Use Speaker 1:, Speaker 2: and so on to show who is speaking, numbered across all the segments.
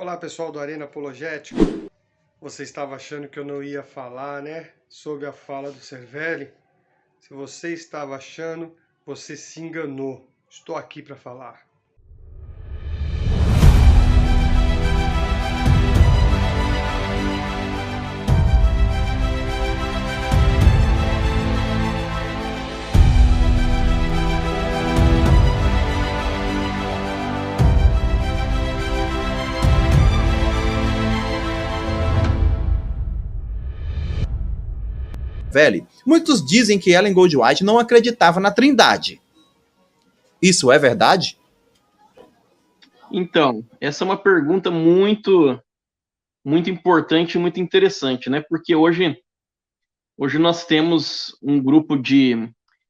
Speaker 1: Olá pessoal do Arena Apologética, você estava achando que eu não ia falar, né, sobre a fala do Cervelli? Se você estava achando, você se enganou. Estou aqui para falar.
Speaker 2: Velho, muitos dizem que Ellen Goldwhite não acreditava na Trindade. Isso é verdade?
Speaker 3: Então, essa é uma pergunta muito importante e muito interessante, né? Porque hoje nós temos um grupo de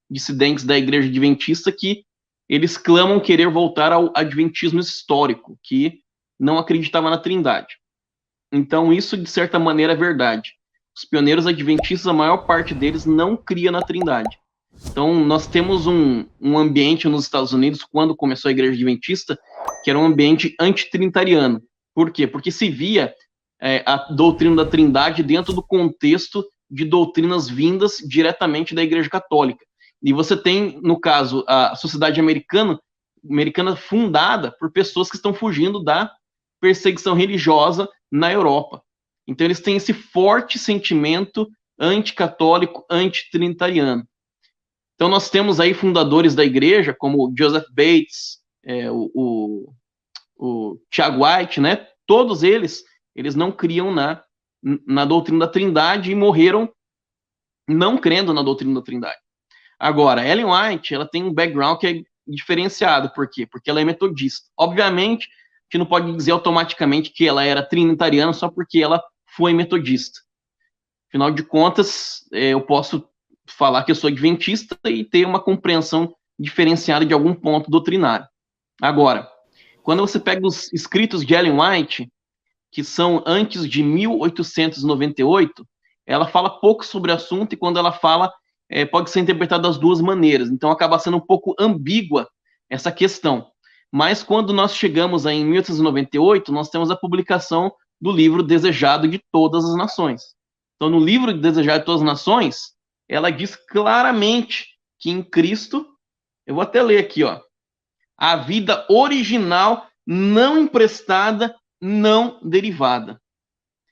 Speaker 3: dissidentes da Igreja Adventista que eles clamam querer voltar ao adventismo histórico, que não acreditava na Trindade. Então, isso, de certa maneira, é verdade. Os pioneiros adventistas, a maior parte deles não cria na Trindade. Então, nós temos um ambiente nos Estados Unidos, quando começou a Igreja Adventista, que era um ambiente antitrinitariano. Por quê? Porque se via a doutrina da Trindade dentro do contexto de doutrinas vindas diretamente da Igreja Católica. E você tem, no caso, a sociedade americana fundada por pessoas que estão fugindo da perseguição religiosa na Europa. Então, eles têm esse forte sentimento anticatólico, antitrinitariano. Então, nós temos aí fundadores da igreja, como Joseph Bates, o Tiago White, né? Todos eles não criam na doutrina da Trindade e morreram não crendo na doutrina da Trindade. Agora, Ellen White, ela tem um background que é diferenciado. Por quê? Porque ela é metodista. Obviamente, a gente não pode dizer automaticamente que ela era trinitariana só porque ela foi metodista. Afinal de contas, eu posso falar que eu sou adventista e ter uma compreensão diferenciada de algum ponto doutrinário. Agora, quando você pega os escritos de Ellen White, que são antes de 1898, ela fala pouco sobre o assunto, e quando ela fala, pode ser interpretada das duas maneiras. Então, acaba sendo um pouco ambígua essa questão. Mas, quando nós chegamos aí em 1898, nós temos a publicação do livro Desejado de Todas as Nações. Então, no livro Desejado de Todas as Nações, ela diz claramente que em Cristo, eu vou até ler aqui, ó, a vida original, não emprestada, não derivada.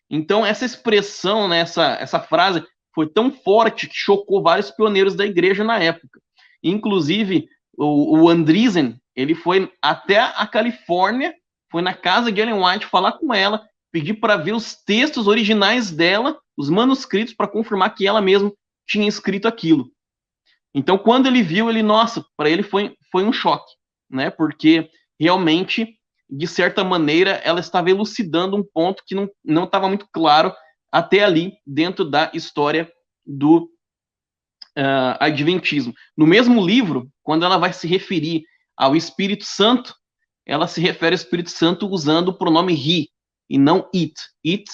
Speaker 3: Então, essa expressão, né, essa frase foi tão forte que chocou vários pioneiros da igreja na época. Inclusive, o Andreessen, ele foi até a Califórnia, foi na casa de Ellen White falar com ela, pedir para ver os textos originais dela, os manuscritos, para confirmar que ela mesma tinha escrito aquilo. Então, quando ele viu, nossa, para ele foi um choque, né? Porque realmente, de certa maneira, ela estava elucidando um ponto que não estava muito claro até ali dentro da história do Adventismo. No mesmo livro, quando ela vai se referir ao Espírito Santo, ela se refere ao Espírito Santo usando o pronome he e não it. It,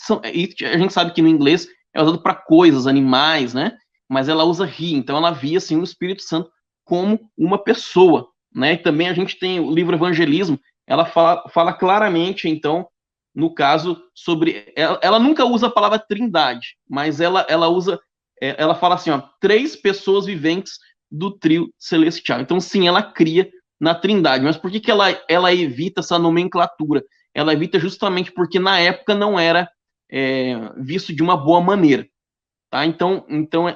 Speaker 3: a gente sabe que no inglês é usado para coisas, animais, né? Mas ela usa he, então ela via assim, o Espírito Santo como uma pessoa, né? E também a gente tem o livro Evangelismo, ela fala claramente, então, no caso, sobre... Ela nunca usa a palavra trindade, mas ela usa... Ela fala assim, ó, 3 pessoas viventes do trio celestial. Então, sim, ela cria na trindade. Mas por que ela evita essa nomenclatura? Ela evita justamente porque na época não era visto de uma boa maneira. Tá? Então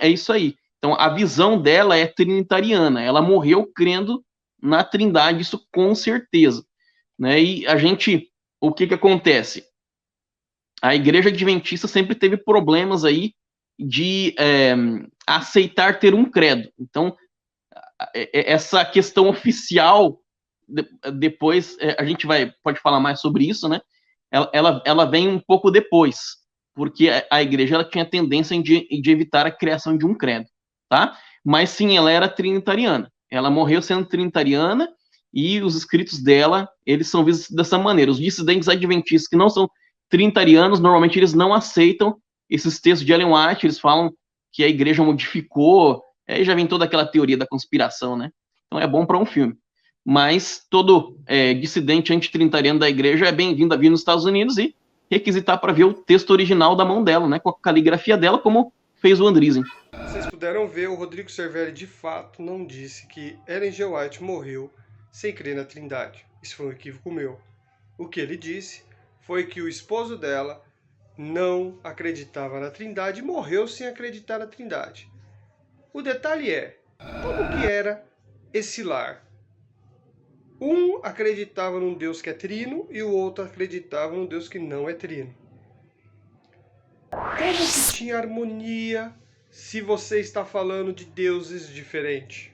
Speaker 3: é isso aí. Então, a visão dela é trinitariana. Ela morreu crendo na trindade, isso com certeza. Né? E o que acontece? A igreja adventista sempre teve problemas aí de aceitar ter um credo. Então, essa questão oficial, depois a gente pode falar mais sobre isso, né? Ela vem um pouco depois, porque a igreja ela tinha tendência de evitar a criação de um credo, tá? Mas sim, ela era trinitariana. Ela morreu sendo trinitariana e os escritos dela, eles são vistos dessa maneira. Os dissidentes adventistas que não são trinitarianos, normalmente eles não aceitam esses textos de Ellen White, eles falam que a igreja modificou, aí já vem toda aquela teoria da conspiração, né? Então é bom para um filme. mas todo dissidente antitrinitariano da igreja é bem-vindo a vir nos Estados Unidos e requisitar para ver o texto original da mão dela, né, com a caligrafia dela, como fez o Andreessen.
Speaker 1: Vocês puderam ver, o Rodrigo Cervelli de fato não disse que Ellen G. White morreu sem crer na Trindade. Isso foi um equívoco meu. O que ele disse foi que o esposo dela não acreditava na Trindade e morreu sem acreditar na Trindade. O detalhe é, como que era esse lar? Um acreditava num Deus que é trino e o outro acreditava num Deus que não é trino. Como que tinha harmonia se você está falando de deuses diferentes?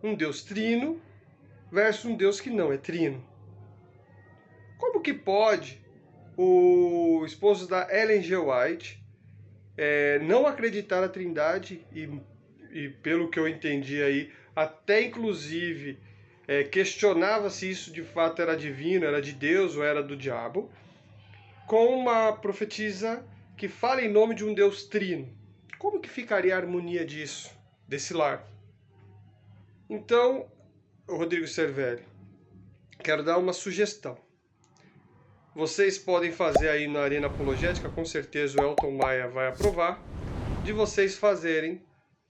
Speaker 1: Um Deus trino versus um Deus que não é trino. Como que pode o esposo da Ellen G. White não acreditar na Trindade e pelo que eu entendi aí, até inclusive questionava se isso de fato era divino, era de Deus ou era do diabo, com uma profetisa que fala em nome de um Deus trino? Como que ficaria a harmonia disso, desse lar? Então, Rodrigo Cervelli, quero dar uma sugestão. Vocês podem fazer aí na Arena Apologética, com certeza o Elton Maia vai aprovar, de vocês fazerem,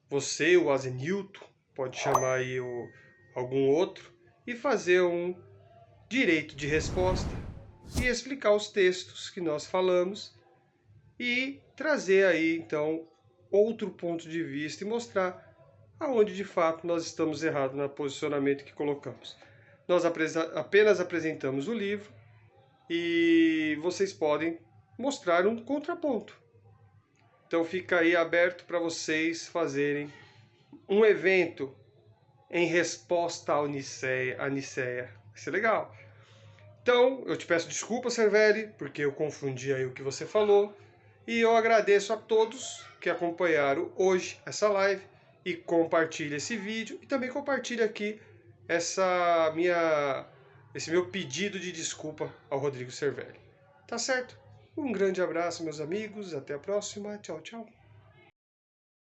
Speaker 1: você, o Azenilton, pode chamar aí algum outro, e fazer um direito de resposta e explicar os textos que nós falamos e trazer aí, então, outro ponto de vista e mostrar aonde de fato nós estamos errados no posicionamento que colocamos. Nós apenas apresentamos o livro e vocês podem mostrar um contraponto. Então fica aí aberto para vocês fazerem um evento em resposta à Nicéia. Vai ser legal. Então, eu te peço desculpa, Cervelli, porque eu confundi aí o que você falou. E eu agradeço a todos que acompanharam hoje essa live e compartilhe esse vídeo e também compartilhe aqui esse meu pedido de desculpa ao Rodrigo Cervelli. Tá certo? Um grande abraço, meus amigos. Até a próxima. Tchau, tchau.